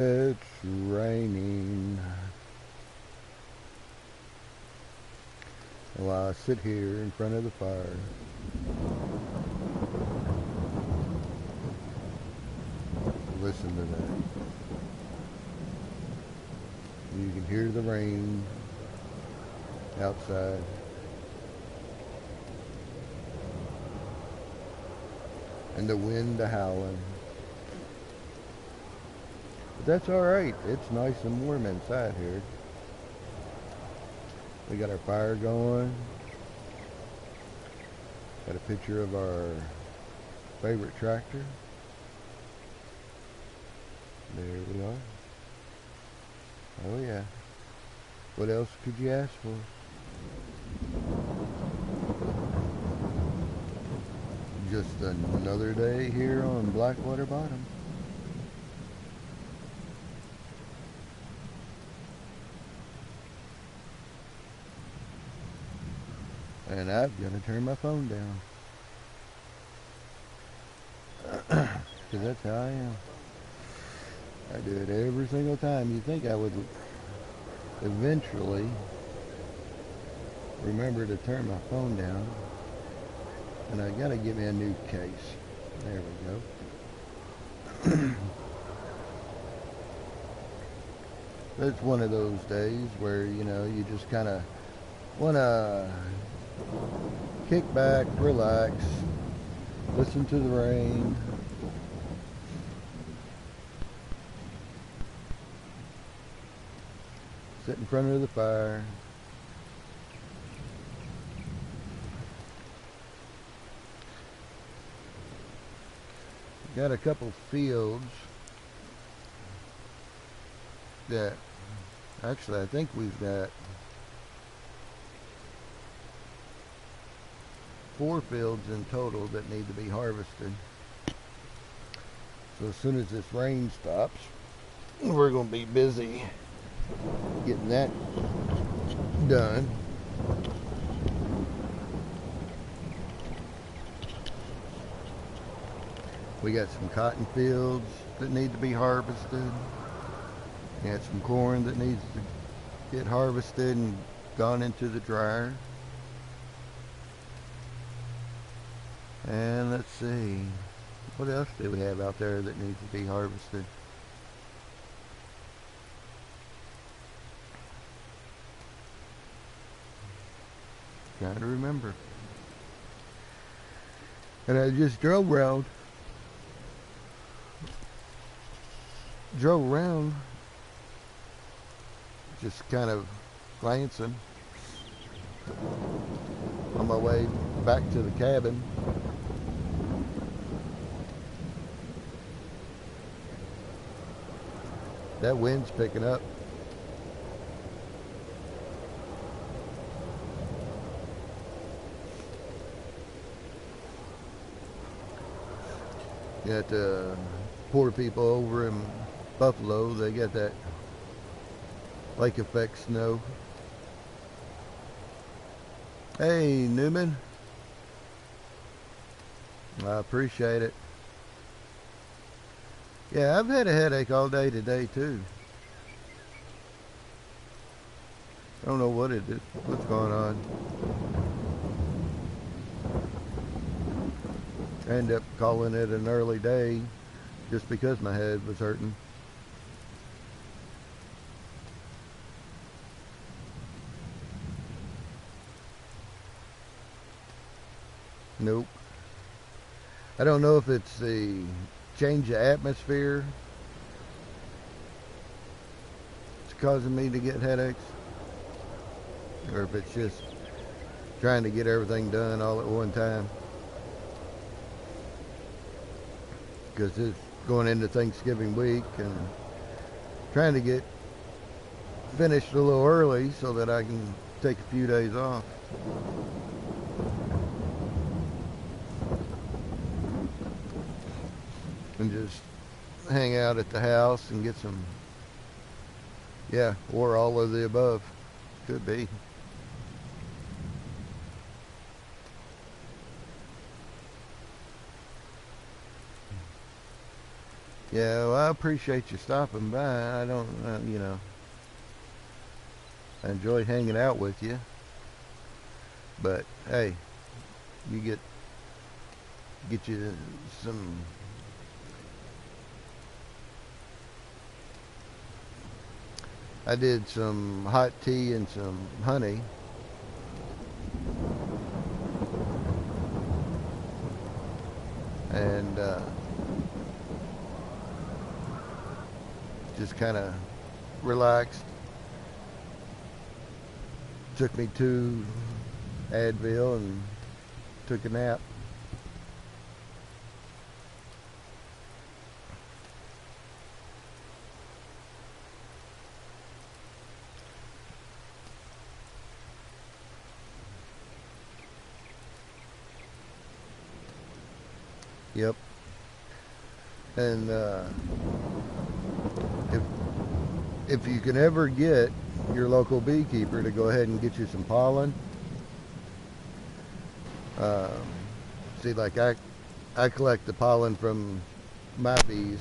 It's raining. While I sit here in front of the fire. Listen to that. You can hear the rain outside. And the wind howling. But that's alright. It's nice and warm inside here. We got our fire going. Got a picture of our favorite tractor. There we are. Oh yeah. What else could you ask for? Just another day here on Blackwater Bottom. And I've got to turn my phone down. Because that's how I am. I do it every single time. You'd think I would eventually remember to turn my phone down. And I got to get me a new case. There we go. It's one of those days where, you know, you just kind of want to kick back, relax, listen to the rain. Sit in front of the fire. Got a couple fields that actually I think we've got 4 fields in total that need to be harvested. So as soon as this rain stops, we're going to be busy getting that done. We got some cotton fields that need to be harvested. We got some corn that needs to get harvested and gone into the dryer. And let's see, what else do we have out there that needs to be harvested? Trying to remember. And I just drove around just kind of glancing on my way back to the cabin. That wind's picking up. Got the poor people over in Buffalo, they got that lake effect snow. Hey Newman, I appreciate it. Yeah, I've had a headache all day today too. I don't know what it is, what's going on. I ended up calling it an early day just because my head was hurting. Nope. I don't know if it's the change of atmosphere it's causing me to get headaches, or if it's just trying to get everything done all at one time. Because it's going into Thanksgiving week and trying to get finished a little early so that I can take a few days off. And just hang out at the house and get some, yeah, or all of the above. Could be. Yeah, well, I appreciate you stopping by. I don't, I enjoy hanging out with you. But hey, you get you some. I did some hot tea and some honey, and just kind of relaxed. Took me to Advil and took a nap. Yep. And if if you can ever get your local beekeeper to go ahead and get you some pollen, um, see, like I collect the pollen from my bees,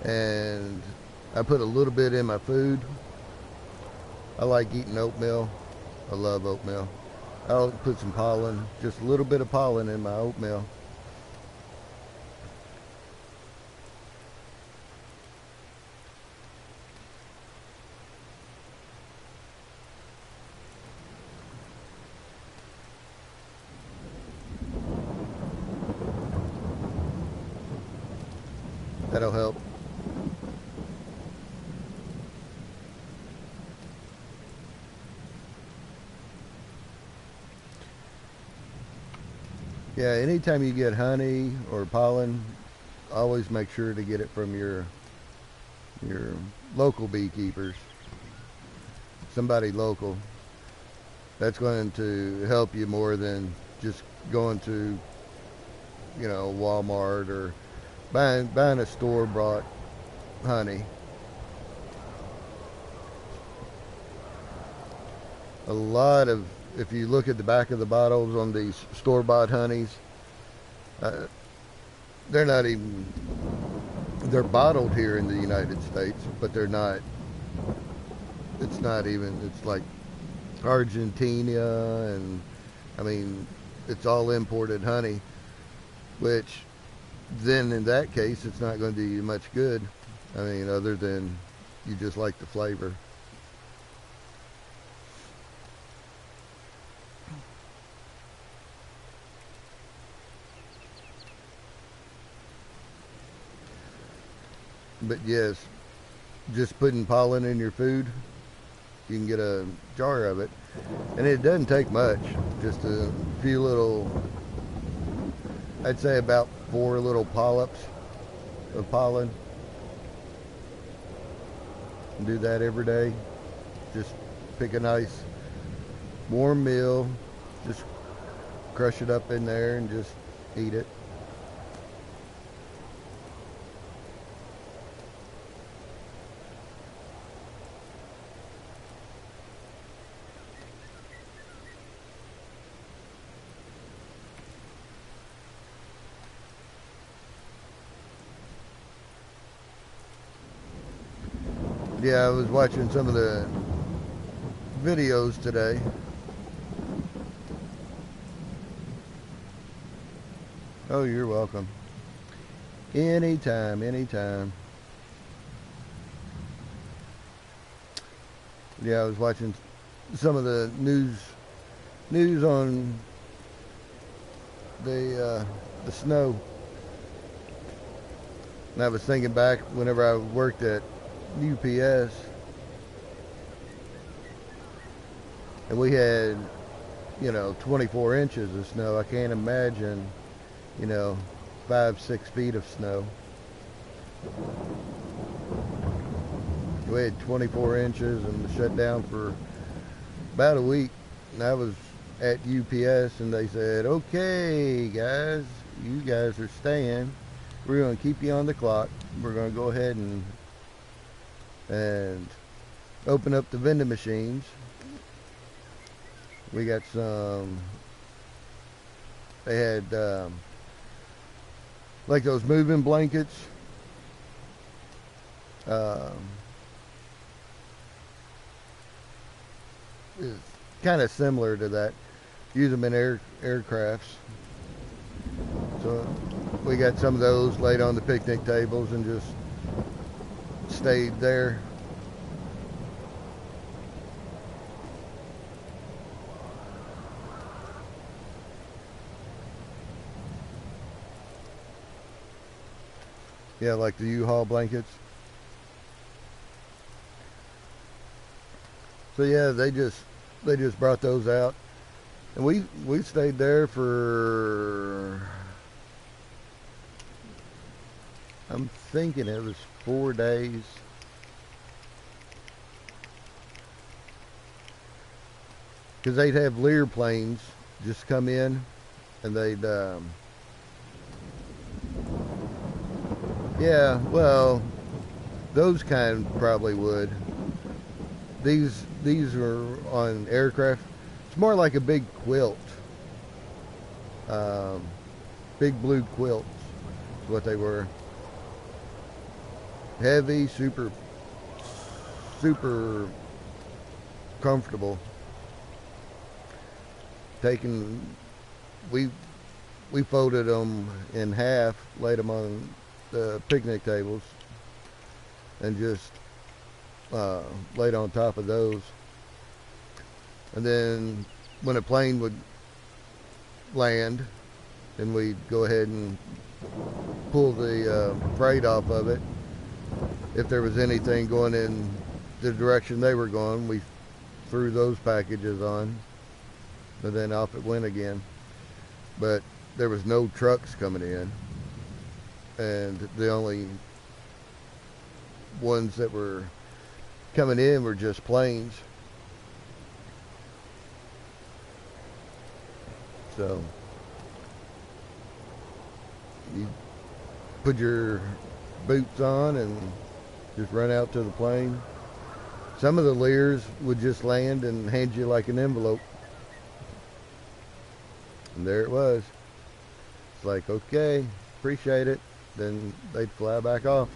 and I put a little bit in my food. I like eating oatmeal. I love oatmeal. I'll put some pollen, just a little bit of pollen in my oatmeal. That'll help. Yeah, anytime you get honey or pollen, always make sure to get it from your local beekeepers. Somebody local. That's going to help you more than just going to, Walmart or buying a store bought honey. A lot of, if you look at the back of the bottles on these store bought honeys, uh, they're not even, they're bottled here in the United States, but they're not, it's not even, it's like Argentina, and I mean, it's all imported honey, which then in that case, it's not going to do you much good. I mean, other than you just like the flavor. But yes, just putting pollen in your food, you can get a jar of it. And it doesn't take much, just a few little, I'd say about 4 little polyps of pollen. And do that every day. Just pick a nice warm meal, just crush it up in there and just eat it. Yeah, I was watching some of the videos today. Oh, you're welcome. Anytime, anytime. Yeah, I was watching some of the news on the snow, and I was thinking back whenever I worked at UPS, and we had 24 inches of snow. I can't imagine, you know 5-6 feet of snow. We had 24 inches and shut down for about a week. And I was at UPS, and they said, okay guys, you guys are staying, we're going to keep you on the clock, we're going to go ahead and open up the vending machines. We got some, they had like those moving blankets. Um, is kind of similar to that. Use them in aircrafts. So we got some of those laid on the picnic tables and just stayed there. Yeah, like the U-Haul blankets. So yeah, they just brought those out, and we stayed there for, I'm thinking it was 4 days. Because they'd have Lear planes just come in, and they'd yeah, well, those kind probably would. These are on aircraft. It's more like a big quilt, um, big blue quilts. Is what they were. Heavy, super comfortable. Taking, we we folded them in half, laid them on the picnic tables, and just laid on top of those. And then when a plane would land, then we'd go ahead and pull the freight off of it. If there was anything going in the direction they were going, we threw those packages on, and then off it went again. But there was no trucks coming in, and the only ones that were coming in were just planes. So you put your boots on and just run out to the plane. Some of the Lears would just land and hand you like an envelope. And there it was. It's like, okay, appreciate it. Then they'd fly back off.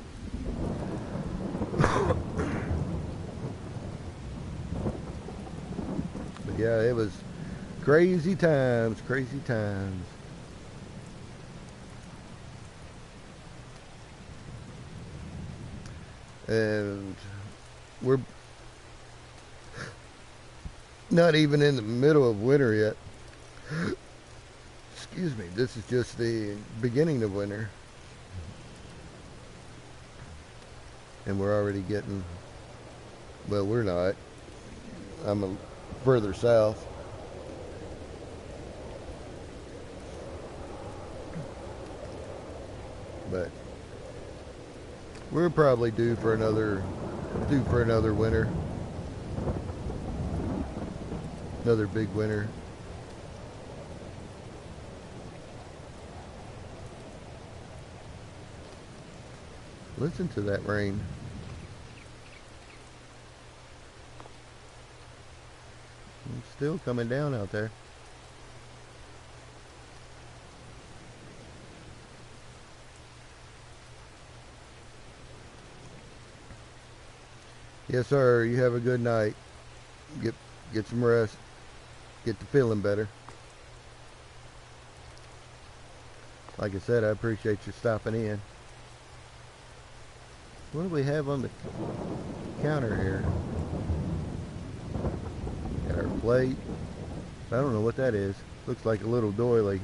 But yeah, it was crazy times, crazy times. And we're not even in the middle of winter yet. Excuse me, this is just the beginning of winter. And we're already getting, well, we're not. I'm further south. But we're probably due for another winter. Another big winter. Listen to that rain. It's still coming down out there. Yes, sir. You have a good night. Get some rest. Get to feeling better. Like I said, I appreciate you stopping in. What do we have on the counter here? Got our plate. I don't know what that is. Looks like a little doily.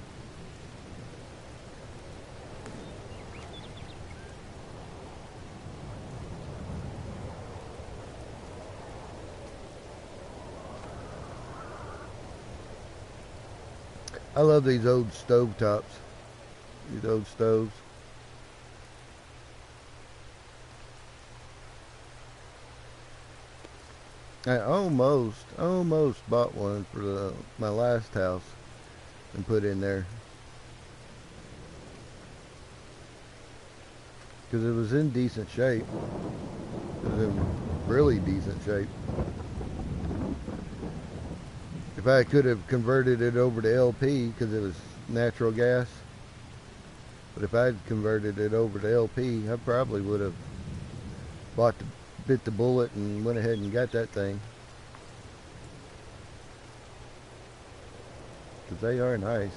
I love these old stove tops. These old stoves. I almost bought one for my last house and put in there. Because it was in decent shape. It was in really decent shape. If I could have converted it over to LP because it was natural gas, But if I'd converted it over to LP, I probably would have bit the bullet and went ahead and got that thing. Because they are nice.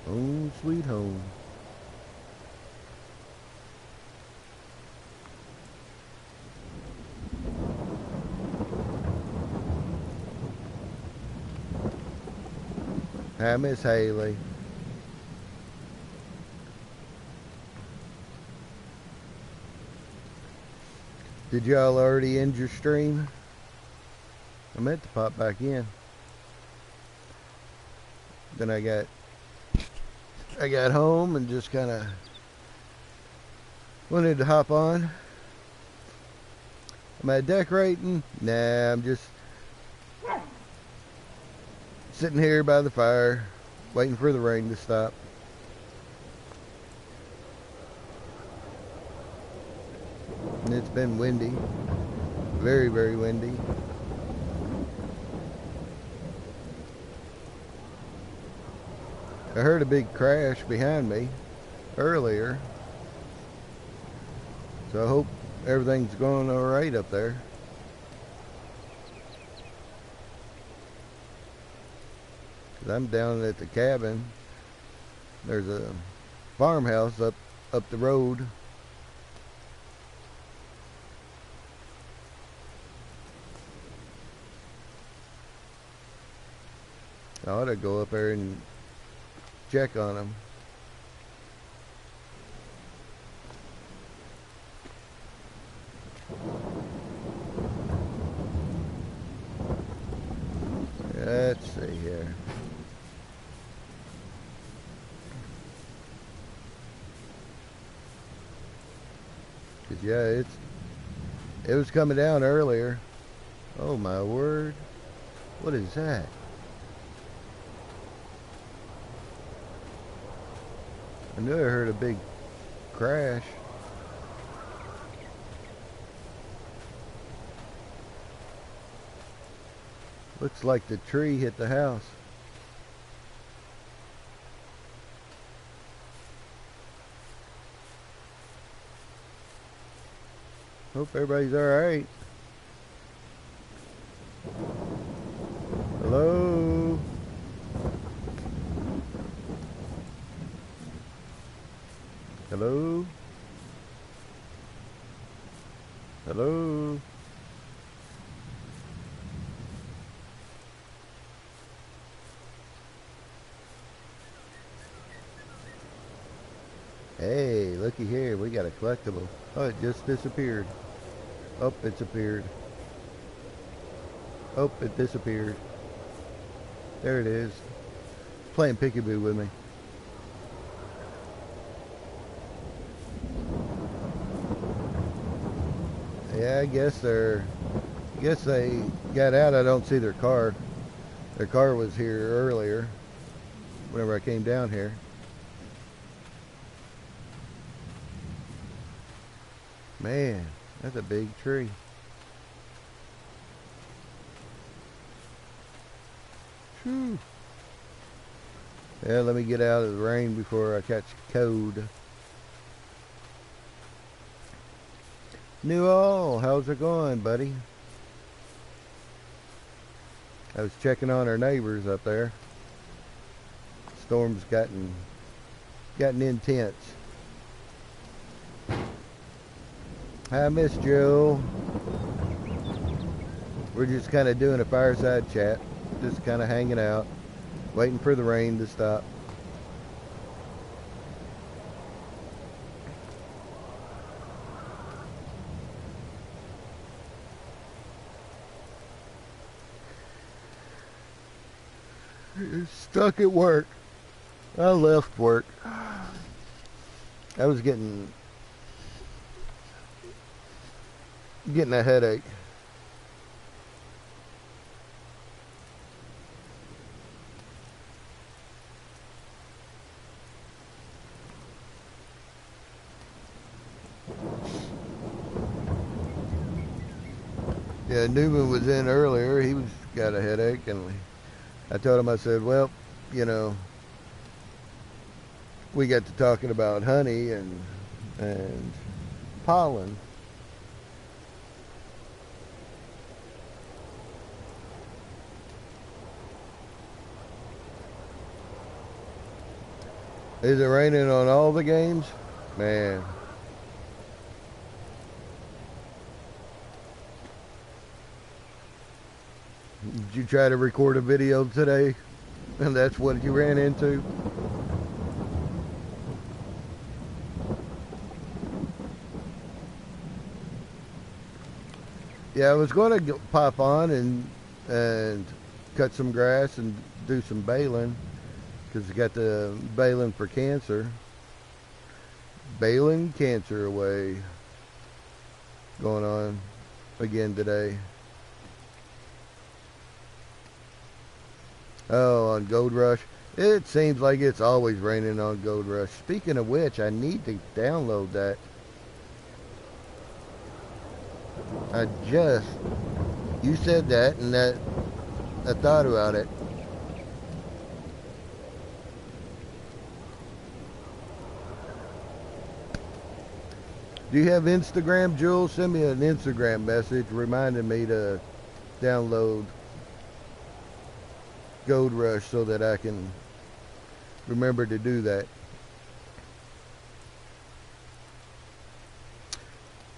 Home sweet home. Hi, Miss Haley. Did y'all already end your stream? I meant to pop back in. Then I got home and just kind of wanted to hop on. Am I decorating? Nah, I'm just sitting here by the fire, waiting for the rain to stop. And it's been windy. Very, very windy. I heard a big crash behind me earlier. So I hope everything's going alright up there. I'm down at the cabin. There's a farmhouse up the road. I ought to go up there and check on them. Let's see here. Cause yeah, it was coming down earlier. Oh my word. What is that? I knew I heard a big crash. Looks like the tree hit the house. Hope everybody's alright. Hello? Hello? Hello? Hey, looky here, we got a collectible. Oh, it just disappeared. Oh, it's appeared. Oh, it disappeared. There it is. Playing peekaboo with me. Yeah, I guess they got out. I don't see their car. Their car was here earlier, whenever I came down here. Man, that's a big tree. Whew. Yeah, let me get out of the rain before I catch cold. Newell, how's it going, buddy? I was checking on our neighbors up there. Storm's gotten intense. Hi, Miss Joe. We're just kind of doing a fireside chat. Just kind of hanging out. Waiting for the rain to stop. Stuck at work. I left work. I was getting a headache. Yeah, Newman was in earlier. He was got a headache, and I told him, I said, well, you know, we got to talking about honey and pollen. Is it raining on all the games? Man. Did you try to record a video today? And that's what you ran into? Yeah, I was going to pop on and cut some grass and do some baling because I got the baling for cancer. Baling cancer away going on again today. Oh, on Gold Rush. It seems like it's always raining on Gold Rush. Speaking of which, I need to download that. You said that, and that I thought about it. Do you have Instagram, Jules? Send me an Instagram message reminding me to download Gold Rush so that I can remember to do that.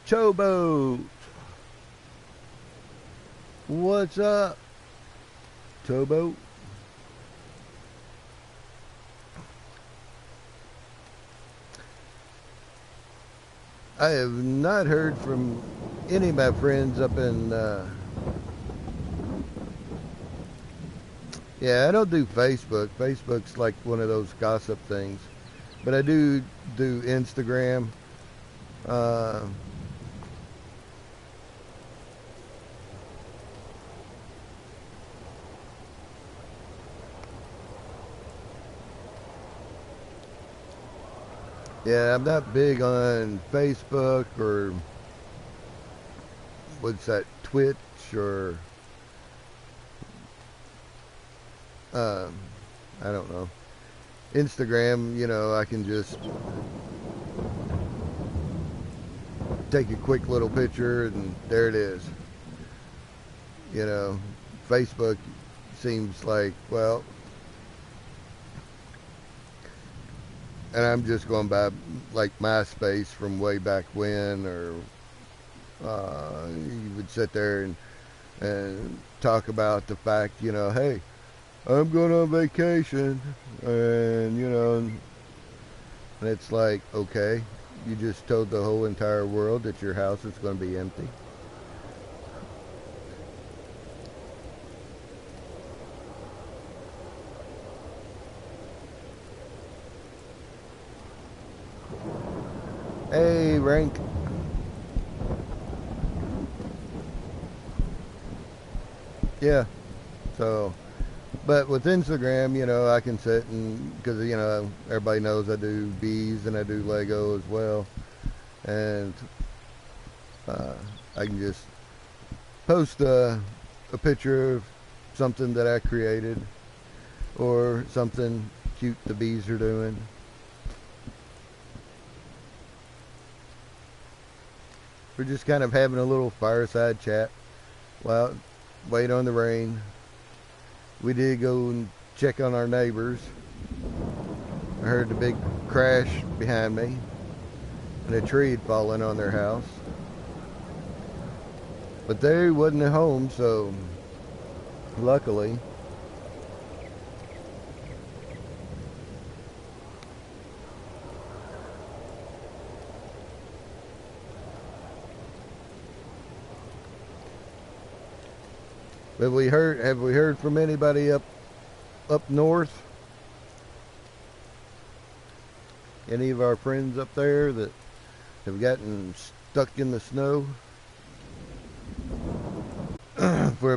Chobo, what's up, Tobo? I have not heard from any of my friends up in yeah, I don't do Facebook. Facebook's like one of those gossip things. But I do Instagram. Uh, yeah, I'm not big on Facebook or what's that, Twitch or I don't know. Instagram, you know, I can just take a quick little picture and there it is. You know, Facebook seems like, well, and I'm just going by like MySpace from way back when, or you would sit there and talk about the fact, you know, hey, I'm going on vacation, and you know, and it's like, okay, you just told the whole entire world that your house is going to be empty. Hey, Rank. Yeah, so, but with Instagram, you know, I can sit and, because, you know, everybody knows I do bees and I do Lego as well. And I can just post a picture of something that I created or something cute the bees are doing. We're just kind of having a little fireside chat while wait on the rain. We did go and check on our neighbors. I heard the big crash behind me, and a tree had fallen on their house. But they wasn't at home, so luckily. Have we heard from anybody up north? Any of our friends up there that have gotten stuck in the snow?